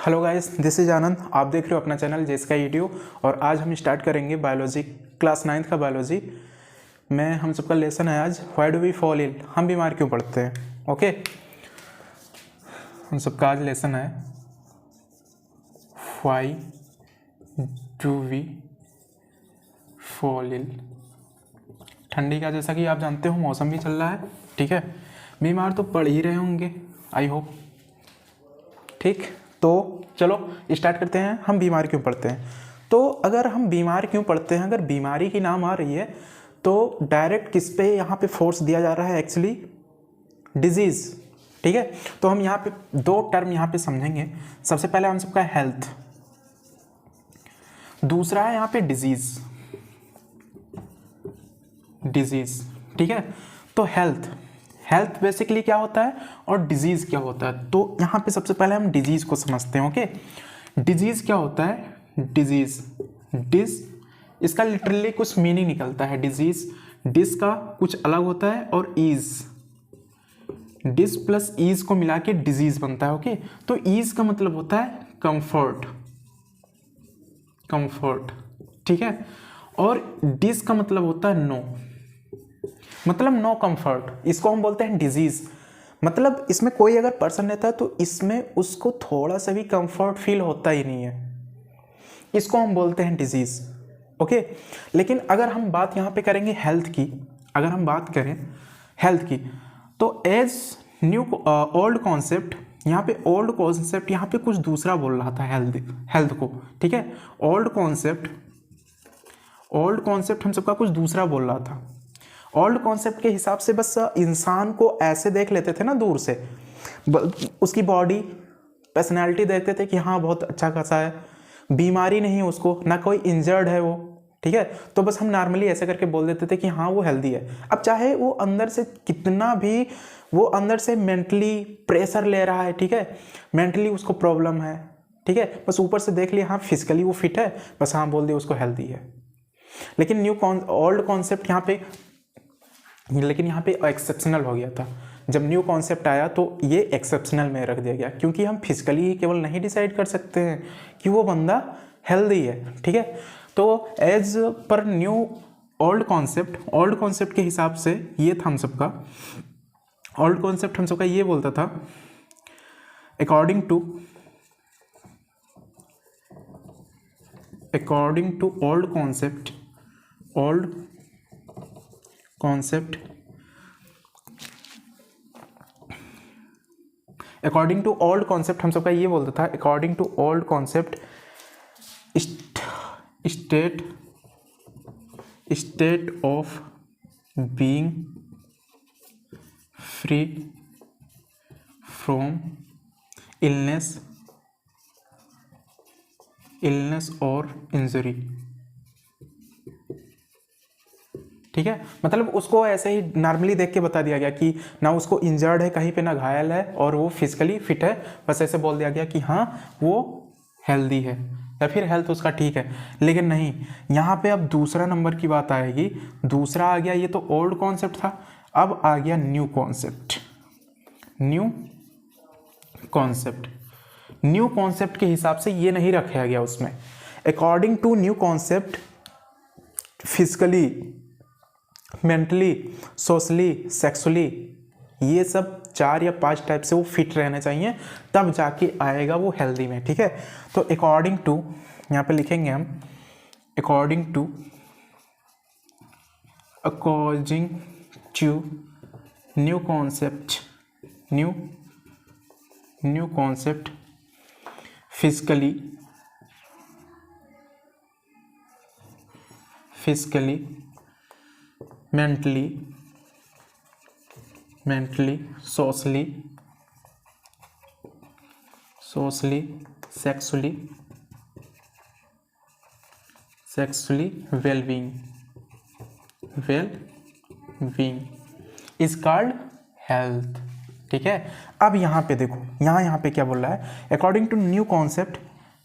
Hello guys, this is आनंद। आप देख रहे हो अपना चैनल जेएसके ईडीयू और आज हम स्टार्ट करेंगे बायोलॉजी, क्लास 9th का बायोलॉजी में हम सबका लेसन है आज why do we fall ill, हम बीमार क्यों पड़ते हैं। ओके, हम सबका आज लेसन है why do we fall ill. ठंडी का जैसा कि आप जानते हो मौसम भी चल रहा है, ठीक है। बीमार तो पड़ ही रहे होंगे, आई होप। ठीक, तो चलो स्टार्ट करते हैं। हम बीमार क्यों पड़ते हैं? तो अगर हम बीमार क्यों पड़ते हैं, अगर बीमारी की नाम आ रही है तो डायरेक्ट किस पे यहाँ पे फोर्स दिया जा रहा है? एक्चुअली डिजीज़, ठीक है। तो हम यहाँ पे दो टर्म यहाँ पे समझेंगे। सबसे पहले हम सबका हेल्थ, दूसरा है यहाँ पे डिजीज़, ठीक है। तो हेल्थ बेसिकली क्या होता है और डिजीज़ क्या होता है, तो यहाँ पे सबसे पहले हम डिजीज़ को समझते हैं। ओके, डिजीज़ क्या होता है? इसका लिटरली कुछ मीनिंग निकलता है। डिस का कुछ अलग होता है और डिस प्लस ईज को मिला के डिजीज बनता है। ओके, तो ईज का मतलब होता है कंफर्ट, ठीक है। और डिस का मतलब होता है नो, मतलब नो कंफर्ट। इसको हम बोलते हैं डिजीज। मतलब इसमें कोई अगर पर्सन रहता है तो इसमें उसको थोड़ा सा भी कंफर्ट फील होता ही नहीं है, इसको हम बोलते हैं डिजीज। ओके, लेकिन अगर हम बात यहाँ पे करेंगे हेल्थ की, अगर हम बात करें हेल्थ की, तो एज न्यू ओल्ड कॉन्सेप्ट, यहाँ पे ओल्ड कॉन्सेप्ट यहाँ पे कुछ दूसरा बोल रहा था हेल्थ को, ठीक है। ओल्ड कॉन्सेप्ट हम सबका कुछ दूसरा बोल रहा था। ओल्ड कॉन्सेप्ट के हिसाब से बस इंसान को ऐसे देख लेते थे ना दूर से, उसकी बॉडी पर्सनैलिटी देखते थे कि हाँ बहुत अच्छा खासा है, बीमारी नहीं है उसको, ना कोई इंजर्ड है वो, ठीक है। तो बस हम नॉर्मली ऐसे करके बोल देते थे कि हाँ वो हेल्दी है। अब चाहे वो अंदर से कितना भी वो अंदर से मेंटली प्रेशर ले रहा है, ठीक है, मेंटली उसको प्रॉब्लम है, ठीक है, बस ऊपर से देख लिया हाँ फिजिकली वो फिट है, बस हाँ बोल दिया उसको हेल्दी है। लेकिन ओल्ड कॉन्सेप्ट यहाँ पे, लेकिन यहाँ पे एक्सेप्शनल हो गया था। जब न्यू कॉन्सेप्ट आया तो ये एक्सेप्शनल में रख दिया गया, क्योंकि हम फिजिकली ही केवल नहीं डिसाइड कर सकते हैं कि वो बंदा हेल्दी है, ठीक है। तो as per new old concept के हिसाब से ये था हम सबका ओल्ड कॉन्सेप्ट, हम सबका ये बोलता था according to old concept according to old concept हम सबका ये बोलता था according to old concept state of being free from illness और इंजरी, ठीक है। मतलब उसको ऐसे ही नॉर्मली देख के बता दिया गया कि ना उसको इंजर्ड है कहीं पे, ना घायल है, और वो फिजिकली फिट है, बस ऐसे बोल दिया गया कि हाँ वो हेल्दी है या फिर हेल्थ उसका ठीक है। लेकिन नहीं, यहाँ पे अब दूसरा नंबर की बात आएगी। दूसरा आ गया, ये तो ओल्ड कॉन्सेप्ट था, अब आ गया न्यू कॉन्सेप्ट के हिसाब से ये नहीं रखा गया उसमें। According to new concept physically, mentally, socially, sexually, ये सब 4 या 5 टाइप से वो फिट रहने चाहिए, तब जाके आएगा वो हेल्दी में, ठीक है। तो अकॉर्डिंग टू, यहाँ पे लिखेंगे हम according to new concept physically, mentally, socially, sexually, wellbeing is called health, ठीक है। अब यहाँ पे देखो, यहाँ पे क्या बोल रहा है? According to new concept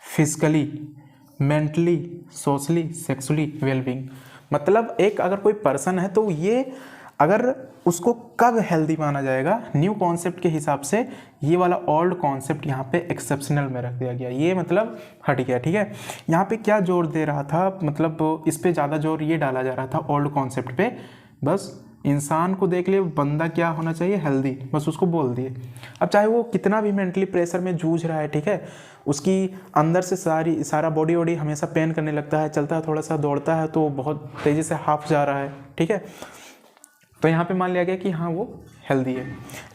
physically, mentally, socially, sexually, wellbeing. मतलब एक अगर कोई पर्सन है तो ये अगर उसको कब हेल्दी माना जाएगा, न्यू कॉन्सेप्ट के हिसाब से ये वाला ओल्ड कॉन्सेप्ट यहाँ पे एक्सेप्शनल में रख दिया गया, ये मतलब हट गया। ठीक है, यहाँ पे क्या जोर दे रहा था, मतलब इस पे ज़्यादा जोर ये डाला जा रहा था ओल्ड कॉन्सेप्ट पे, बस इंसान को देख ले बंदा क्या होना चाहिए, हेल्दी, बस उसको बोल दिए। अब चाहे वो कितना भी मेंटली प्रेशर में जूझ रहा है, ठीक है, उसकी अंदर से सारा बॉडी वॉडी हमेशा पेन करने लगता है, चलता है थोड़ा सा, दौड़ता है तो बहुत तेज़ी से हाफ जा रहा है, ठीक है, तो यहाँ पे मान लिया गया कि हाँ वो हेल्दी है।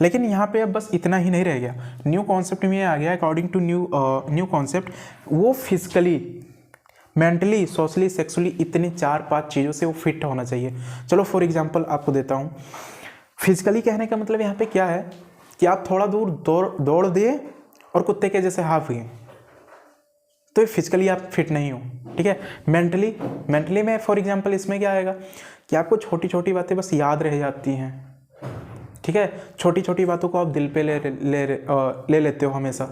लेकिन यहाँ पे अब बस इतना ही नहीं रह गया, न्यू कॉन्सेप्ट में ये आ गया, अकॉर्डिंग टू न्यू कॉन्सेप्ट वो फिजिकली, मेंटली, सोशली, सेक्सुअली इतनी 4-5 चीज़ों से वो फिट होना चाहिए। चलो फॉर एग्जांपल आपको देता हूँ। फिजिकली कहने का मतलब यहाँ पे क्या है कि आप थोड़ा दूर दौड़ दिए और कुत्ते के जैसे हाफ गए, तो फिजिकली आप फिट नहीं हो। ठीक है, मेंटली में फॉर एग्जांपल इसमें क्या आएगा कि आपको छोटी छोटी बातें बस याद रह जाती हैं। ठीक है, छोटी छोटी बातों को आप दिल पे ले लेते हो हमेशा।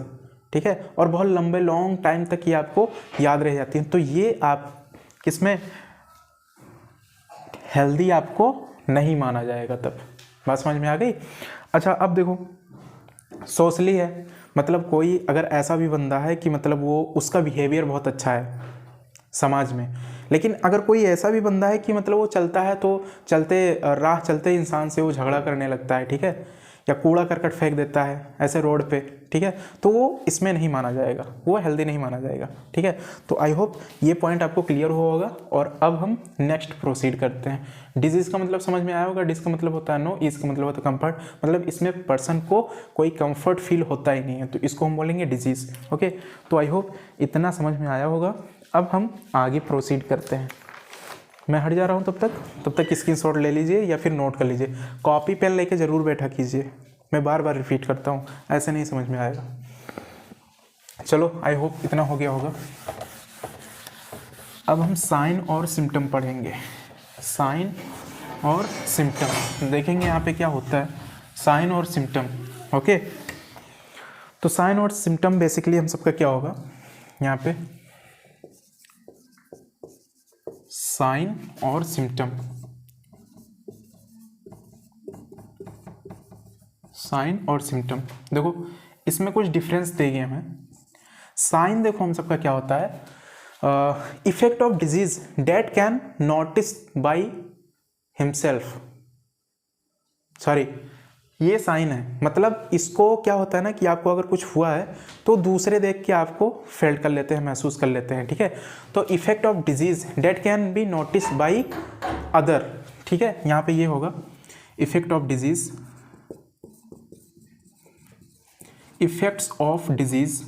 ठीक है, और बहुत लंबे लॉन्ग टाइम तक ये आपको याद रह जाती हैं। तो ये आप किसमें हेल्दी आपको नहीं माना जाएगा, तब बात समझ में आ गई। अच्छा अब देखो, सोशली है, मतलब कोई अगर ऐसा भी बंदा है कि मतलब वो उसका बिहेवियर बहुत अच्छा है समाज में, लेकिन अगर कोई ऐसा भी बंदा है कि मतलब वो चलता है तो राह चलते इंसान से वो झगड़ा करने लगता है, ठीक है, या कूड़ा करकट फेंक देता है ऐसे रोड पे, ठीक है, तो वो इसमें नहीं माना जाएगा, वो हेल्दी नहीं माना जाएगा। ठीक है, तो आई होप ये पॉइंट आपको क्लियर हुआ होगा। और अब हम नेक्स्ट प्रोसीड करते हैं। डिजीज़ का मतलब समझ में आया होगा, डिस का मतलब होता है नो, इस का मतलब होता है कंफर्ट, मतलब इसमें पर्सन को कोई कंफर्ट फील होता ही नहीं है, तो इसको हम बोलेंगे डिजीज़। ओके, तो आई होप इतना समझ में आया होगा। अब हम आगे प्रोसीड करते हैं। मैं हट जा रहा हूँ, तब तक स्क्रीनशॉट ले लीजिए या फिर नोट कर लीजिए, कॉपी पेन लेके ज़रूर बैठा कीजिए। मैं बार बार रिपीट करता हूँ, ऐसे नहीं समझ में आएगा। चलो आई होप इतना हो गया होगा। अब हम साइन और सिम्टम पढ़ेंगे। साइन और सिम्टम देखेंगे यहाँ पे क्या होता है, साइन और सिम्टम। ओके, तो साइन और सिम्टम बेसिकली हम सबका क्या होगा यहाँ पे, साइन और सिम्टम, साइन और सिम्टम। देखो इसमें कुछ डिफरेंस देंगे हमें। साइन देखो हम सबका क्या होता है, effect of disease date can notice by himself, sorry ये साइन है, मतलब इसको क्या होता है ना कि आपको अगर कुछ हुआ है तो दूसरे देख के आपको फेल्ट कर लेते हैं, महसूस कर लेते हैं। ठीक है, तो effect of disease date can be notice by other. ठीक है, यहाँ पे ये होगा effect of disease, effects of disease,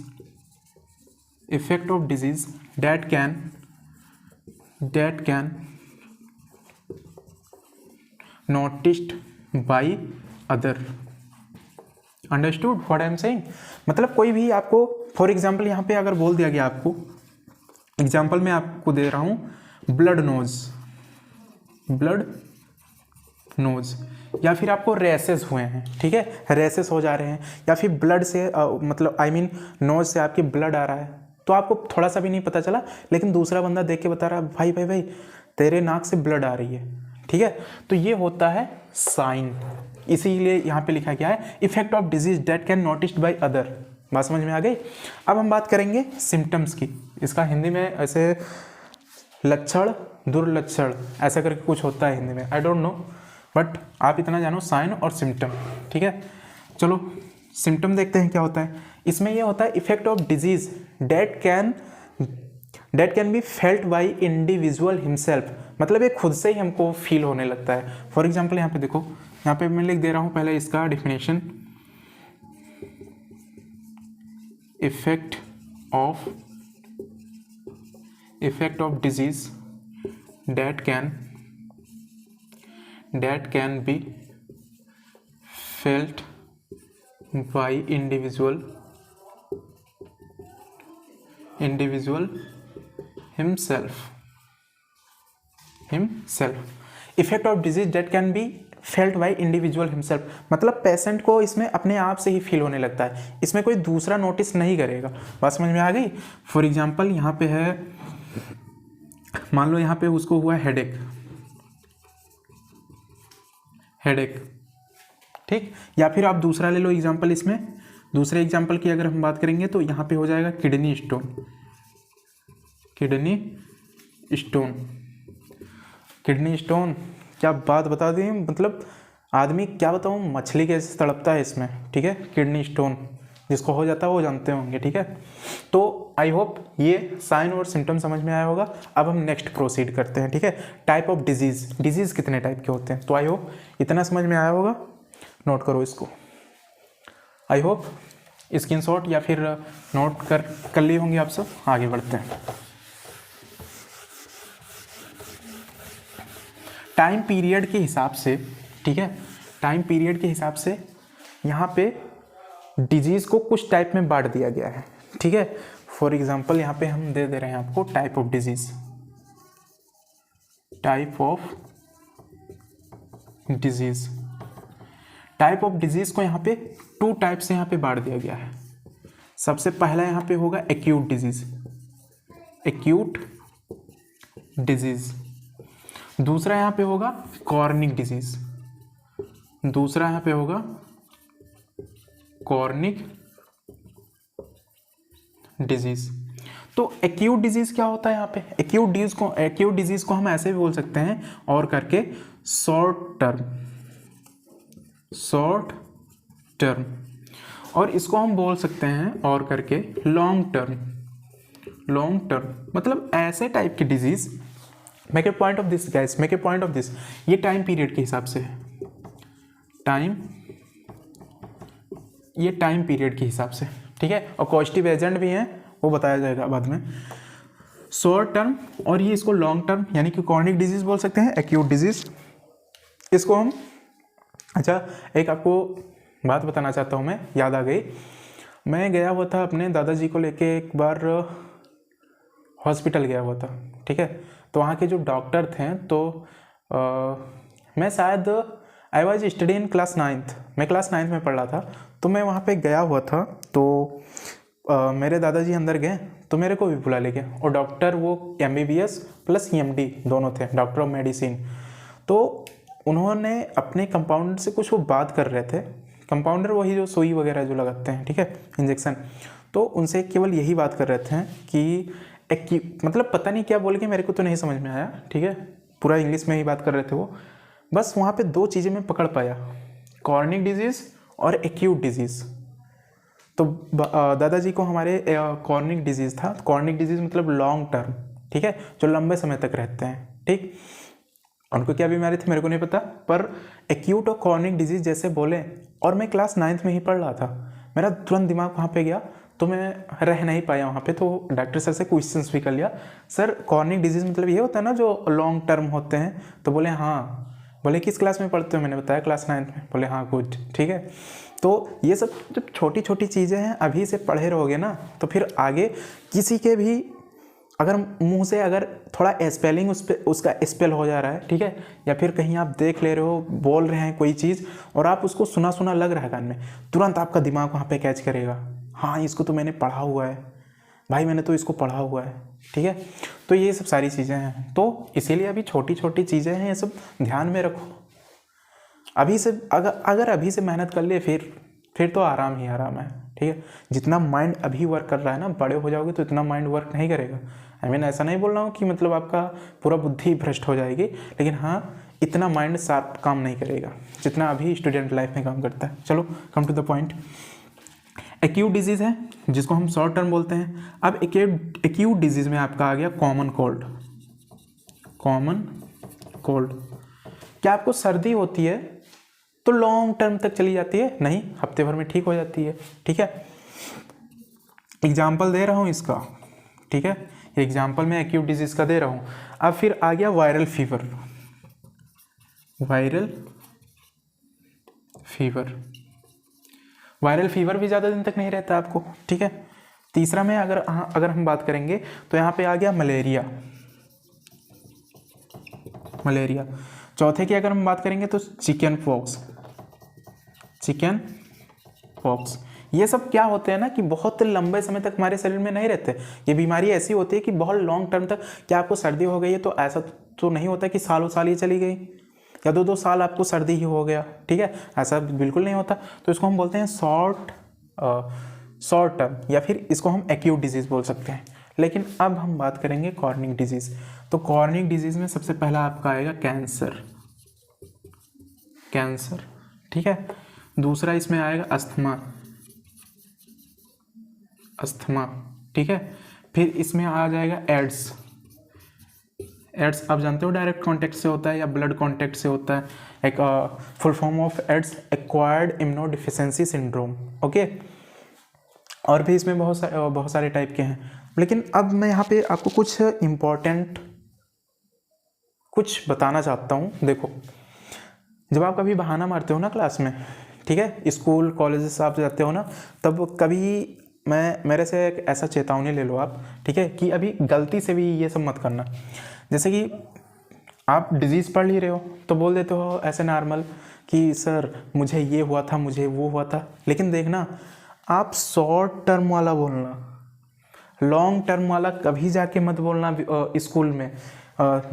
effect of disease date can noticed by other. Understood what I am saying, मतलब कोई भी आपको फॉर एग्जांपल यहाँ पे अगर बोल दिया गया, आपको एग्जांपल में आपको दे रहा हूँ ब्लड नोज, या फिर आपको रेसेस हुए हैं, ठीक है, रेसेस हो जा रहे हैं, या फिर ब्लड से मतलब आई मीन नोज से आपके ब्लड आ रहा है, तो आपको थोड़ा सा भी नहीं पता चला, लेकिन दूसरा बंदा देख के बता रहा है भाई भाई भाई तेरे नाक से ब्लड आ रही है। ठीक है, तो ये होता है साइन, इसीलिए यहाँ पे लिखा गया है effect of disease date can noticed by other. बात समझ में आ गई। अब हम बात करेंगे सिम्टम्स की। इसका हिंदी में ऐसे लक्षण, दुर्लक्षण ऐसा करके कुछ होता है हिंदी में, आई डोंट नो, बट आप इतना जानो साइन और सिम्टम। ठीक है, चलो सिम्टम देखते हैं क्या होता है। इसमें यह होता है effect of disease date can be felt by individual himself, मतलब ये खुद से ही हमको फील होने लगता है। फॉर एग्जाम्पल यहाँ पे देखो, यहाँ पे मैं लिख दे रहा हूँ पहले इसका definition, effect of disease date can be felt by individual himself, effect of disease date can be felt by individual himself, मतलब पेशेंट को इसमें अपने आप से ही फील होने लगता है, इसमें कोई दूसरा नोटिस नहीं करेगा। बात समझ में आ गई। फॉर एग्जांपल यहाँ पे है, मान लो यहाँ पे उसको हुआ हेडेक, ठीक। या फिर आप दूसरा ले लो एग्जाम्पल, इसमें दूसरे एग्जाम्पल की अगर हम बात करेंगे तो यहाँ पे हो जाएगा kidney stone. Kidney stone, kidney stone, क्या बात बता दी, मतलब आदमी क्या बताऊँ, मछली कैसे तड़पता है इसमें, ठीक है। किडनी स्टोन जिसको हो जाता है वो जानते होंगे, ठीक है। तो आई होप ये साइन और सिम्टम समझ में आया होगा। अब हम नेक्स्ट प्रोसीड करते हैं, ठीक है। टाइप ऑफ डिजीज़, डिजीज़ कितने टाइप के होते हैं, तो आई होप इतना समझ में आया होगा। नोट करो इसको, आई होप स्क्रीनशॉट या फिर नोट कर ली होंगी आप सब। आगे बढ़ते हैं। टाइम पीरियड के हिसाब से, ठीक है, टाइम पीरियड के हिसाब से यहाँ पे डिजीज़ को कुछ टाइप में बांट दिया गया है, ठीक है। फॉर एग्जांपल यहाँ पे हम दे रहे हैं आपको type of disease, type of disease. Type of disease को यहाँ पे 2 टाइप से यहाँ पे बांट दिया गया है। सबसे पहला यहाँ पे होगा एक्यूट डिजीज़, एक्यूट डिजीज़। दूसरा यहाँ पे होगा कॉर्निक डिजीज़, दूसरा यहाँ पे होगा कॉर्निक डिजीज़। तो एक्यूट डिजीज़ क्या होता है यहाँ पे, एक्यूट डिजीज़ को हम ऐसे भी बोल सकते हैं और करके शॉर्ट टर्म, और इसको हम बोल सकते हैं और करके लॉन्ग टर्म, मतलब ऐसे टाइप की disease. Make a point of this guys, make a point of this, ये टाइम पीरियड के हिसाब से है, ये टाइम पीरियड के हिसाब से, ठीक है। और कॉस्टिव एजेंट भी हैं, वो बताया जाएगा बाद में। शॉर्ट टर्म और ये इसको लॉन्ग टर्म यानी कि कॉर्निक डिजीज़ बोल सकते हैं, एक्यूट डिजीज़ इसको हम। अच्छा, एक आपको बात बताना चाहता हूँ मैं, याद आ गई। मैं गया हुआ था अपने दादाजी को लेके, एक बार हॉस्पिटल गया हुआ था, ठीक है। तो वहाँ के जो डॉक्टर थे, तो मैं शायद I was study in class 9th, मैं क्लास 9th में पढ़ रहा था। तो मैं वहाँ पे गया हुआ था, तो मेरे दादाजी अंदर गए तो मेरे को भी बुला ले गया। और डॉक्टर वो MBBS प्लस EMD दोनों थे, डॉक्टर ऑफ मेडिसिन। तो उन्होंने अपने कंपाउंडर से कुछ वो बात कर रहे थे। कंपाउंडर वही जो सुई वगैरह जो लगाते हैं, ठीक है, इंजेक्शन। तो उनसे केवल यही बात कर रहे थे कि मतलब पता नहीं क्या बोल के, मेरे को तो नहीं समझ में आया, ठीक है। पूरा इंग्लिश में ही बात कर रहे थे वो। बस वहाँ पे 2 चीज़ें मैं पकड़ पाया, कॉर्निक डिजीज़ और एक्यूट डिजीज़। तो दादाजी को हमारे कॉर्निक डिजीज़ था। कॉर्निक डिजीज़ मतलब लॉन्ग टर्म, ठीक है, जो लंबे समय तक रहते हैं, ठीक। उनको क्या बीमारी थी मेरे को नहीं पता, पर एक्यूट और कॉर्निक डिजीज़ जैसे बोले, और मैं क्लास 9th में ही पढ़ रहा था, मेरा तुरंत दिमाग वहाँ पे गया। तो मैं रह नहीं पाया वहाँ पे। तो डॉक्टर सर से क्वेश्चंस भी कर लिया, सर कॉर्निक डिजीज़ मतलब ये होता है ना जो लॉन्ग टर्म होते हैं? तो बोले हाँ। बोले किस क्लास में पढ़ते हो? मैंने बताया क्लास 9th में। बोले हाँ गुड, ठीक है। तो ये सब जब छोटी छोटी चीज़ें हैं, अभी से पढ़े रहोगे ना, तो फिर आगे किसी के भी अगर मुंह से अगर थोड़ा स्पेलिंग उसका स्पेल हो जा रहा है, ठीक है, या फिर कहीं आप देख ले रहे हो, बोल रहे हैं कोई चीज़ और आप उसको सुना सुना लग रहा है कान में, तुरंत आपका दिमाग वहाँ पे कैच करेगा, हाँ इसको तो मैंने पढ़ा हुआ है भाई, मैंने तो इसको पढ़ा हुआ है, ठीक है। तो ये सब सारी चीज़ें हैं। तो इसीलिए अभी छोटी छोटी चीज़ें हैं, ये सब ध्यान में रखो। अभी से अगर अभी से मेहनत कर लिए फिर तो आराम ही आराम है, ठीक है। जितना माइंड अभी वर्क कर रहा है ना, बड़े हो जाओगे तो इतना माइंड वर्क नहीं करेगा। ऐसा नहीं बोल रहा हूँ कि मतलब आपका पूरा बुद्धि भ्रष्ट हो जाएगी, लेकिन हाँ इतना माइंड शार्प काम नहीं करेगा जितना अभी स्टूडेंट लाइफ में काम करता है। चलो come to the point. Acute disease है जिसको हम शॉर्ट टर्म बोलते हैं। अब एक्यूट डिजीज़ में आपका आ गया कॉमन कोल्ड। कॉमन कोल्ड, क्या आपको सर्दी होती है तो लॉन्ग टर्म तक चली जाती है? नहीं, हफ्ते भर में ठीक हो जाती है, ठीक है। एग्जाम्पल दे रहा हूँ इसका, ठीक है, एग्जाम्पल मैं एक्यूट डिजीज़ का दे रहा हूँ। अब फिर आ गया वायरल फीवर। वायरल फीवर भी ज़्यादा दिन तक नहीं रहता आपको, ठीक है। तीसरा में अगर हम बात करेंगे तो यहाँ पे आ गया मलेरिया। चौथे की अगर हम बात करेंगे तो चिकन पॉक्स। ये सब क्या होते हैं ना कि बहुत लंबे समय तक हमारे शरीर में नहीं रहते। ये बीमारी ऐसी होती है कि बहुत लॉन्ग टर्म तक, क्या आपको सर्दी हो गई है तो ऐसा तो नहीं होता कि सालों साल ये चली गई। या 2-2 साल आपको सर्दी ही हो गया, ठीक है, ऐसा बिल्कुल नहीं होता। तो इसको हम बोलते हैं शॉर्ट टर्म, या फिर इसको हम एक्यूट डिजीज़ बोल सकते हैं। लेकिन अब हम बात करेंगे कॉर्निक डिजीज़। तो कॉर्निक डिजीज़ में सबसे पहला आपका आएगा कैंसर, ठीक है। दूसरा इसमें आएगा अस्थमा, ठीक है। फिर इसमें आ जाएगा एड्स। आप जानते हो डायरेक्ट कांटेक्ट से होता है या ब्लड कांटेक्ट से होता है। एक full form of AIDS acquired immunodeficiency syndrome, okay. और भी इसमें बहुत सारे टाइप के हैं। लेकिन अब मैं यहाँ पे आपको कुछ बताना चाहता हूँ। देखो, जब आप कभी बहाना मारते हो ना क्लास में, ठीक है, स्कूल कॉलेज से आप जाते हो ना, तब कभी मेरे से एक ऐसा चेतावनी ले लो आप, ठीक है, कि अभी गलती से भी ये सब मत करना। जैसे कि आप डिजीज़ पढ़ ही रहे हो तो बोल देते हो ऐसे नॉर्मल कि सर मुझे ये हुआ था, मुझे वो हुआ था। लेकिन देखना, आप शॉर्ट टर्म वाला बोलना, लॉन्ग टर्म वाला कभी जाके मत बोलना स्कूल में।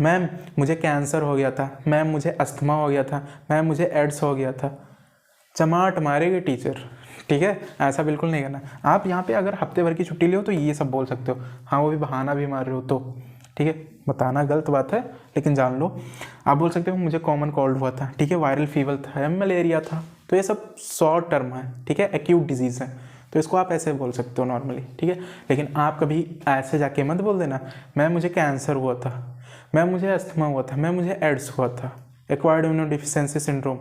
मैम मुझे कैंसर हो गया था, मैम मुझे अस्थमा हो गया था, मैम मुझे एड्स हो गया था। चमाट मारेगी टीचर, ठीक है, ऐसा बिल्कुल नहीं करना। आप यहाँ पे अगर हफ्ते भर की छुट्टी ले हो तो ये सब बोल सकते हो, हाँ, वो भी बहाना भी मार रहे हो तो, ठीक है। बताना गलत बात है, लेकिन जान लो। आप बोल सकते हो मुझे कॉमन कोल्ड हुआ था, ठीक है, वायरल फीवर था, मलेरिया था। तो ये सब शॉर्ट टर्म है, ठीक है, एक्यूट डिजीज़ है, तो इसको आप ऐसे बोल सकते हो नॉर्मली, ठीक है। लेकिन आप कभी ऐसे जाके मत बोल देना मैम मुझे कैंसर हुआ था, मैम मुझे अस्थमा हुआ था, मैम मुझे एड्स हुआ था, एक्वायर्ड इम्यूनोडिफिशियेंसी सिंड्रोम,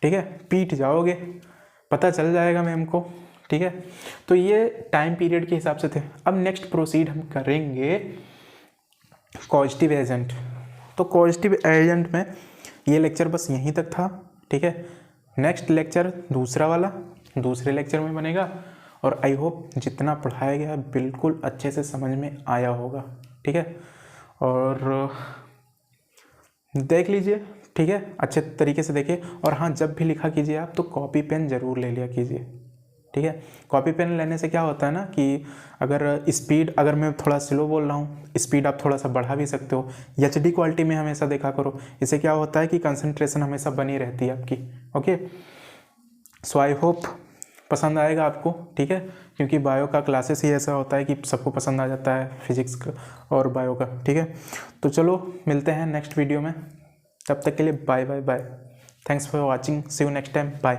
ठीक है, पीट जाओगे, पता चल जाएगा मैम को, ठीक है। तो ये टाइम पीरियड के हिसाब से थे। अब नेक्स्ट प्रोसीड हम करेंगे कॉजेटिव एजेंट। तो कॉजेटिव एजेंट में ये लेक्चर बस यहीं तक था, ठीक है। नेक्स्ट लेक्चर दूसरे लेक्चर में बनेगा, और आई होप जितना पढ़ाया गया बिल्कुल अच्छे से समझ में आया होगा, ठीक है। और देख लीजिए, ठीक है, अच्छे तरीके से देखिए। और हाँ, जब भी लिखा कीजिए आप तो कॉपी पेन ज़रूर ले लिया कीजिए, ठीक है। कॉपी पेन लेने से क्या होता है ना कि अगर मैं थोड़ा स्लो बोल रहा हूँ, स्पीड आप थोड़ा सा बढ़ा भी सकते हो। HD क्वालिटी में हमेशा देखा करो, इससे क्या होता है कि कंसंट्रेशन हमेशा बनी रहती है आपकी, ओके। सो आई होप पसंद आएगा आपको, ठीक है, क्योंकि बायो का क्लासेस ही ऐसा होता है कि सबको पसंद आ जाता है, फिजिक्स का और बायो का, ठीक है। तो चलो मिलते हैं नेक्स्ट वीडियो में, तब तक के लिए bye bye bye. Thanks for watching, see you next time, bye.